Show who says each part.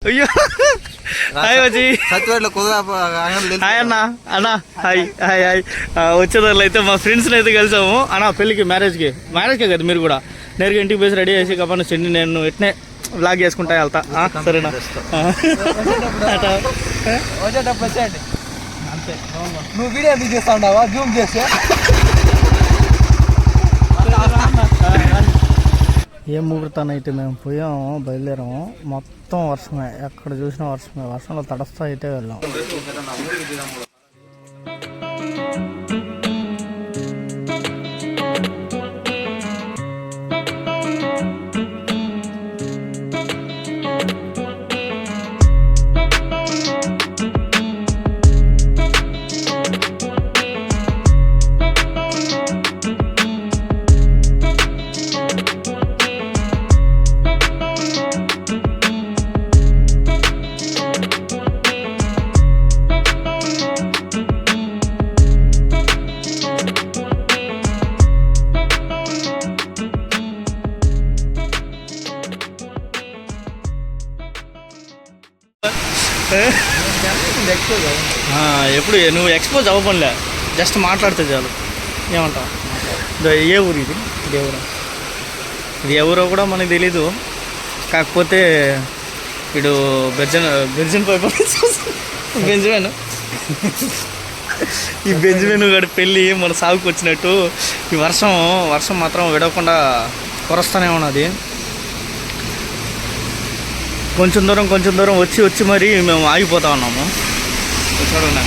Speaker 1: అయ్యో హాయ్ వచ్చి హాయ్ అన్న అన్న హాయ్ హాయ్ హాయ్. వచ్చేదాళ్ళు అయితే మా ఫ్రెండ్స్ని అయితే కలిసాము అన్న పెళ్ళికి మ్యారేజ్కే కదా మీరు కూడా నేరుగా ఇంటికి పోసి రెడీ చేసి కాబట్టి చెండి నేను ఎట్నే బ్లాగ్ చేసుకుంటా వెళ్తా సరేనా.
Speaker 2: వచ్చేటప్పుడు వచ్చేయండి అంతే. నువ్వు వీడియో ఎందుకు చేస్తా ఉండవా జూమ్ చేస్తే?
Speaker 1: ఏ ముహూర్తాన్ని అయితే మేము పోయాము బయలుదేరాము మొత్తం వర్షమే, ఎక్కడ చూసినా వర్షమే. వర్షంలో తడస్తా అయితే వెళ్ళాం. ఎప్పుడు నువ్వు ఎక్స్పోజ్ అవ్వలే, జస్ట్ మాట్లాడితే చాలు. ఏమంటావు? ఏ ఊరు ఇది? ఇది ఎవరో కూడా మనకు తెలీదు. కాకపోతే వీడు బెంజమిన్ ఈ బెంజమిన్ గడి పెళ్ళి మన సాగుకు వచ్చినట్టు ఈ వర్షం మాత్రం విడవకుండా కురస్తూనే ఉన్నది. కొంచెం దూరం వచ్చి మరీ మేము ఆగిపోతా ఉన్నాము. చూడండి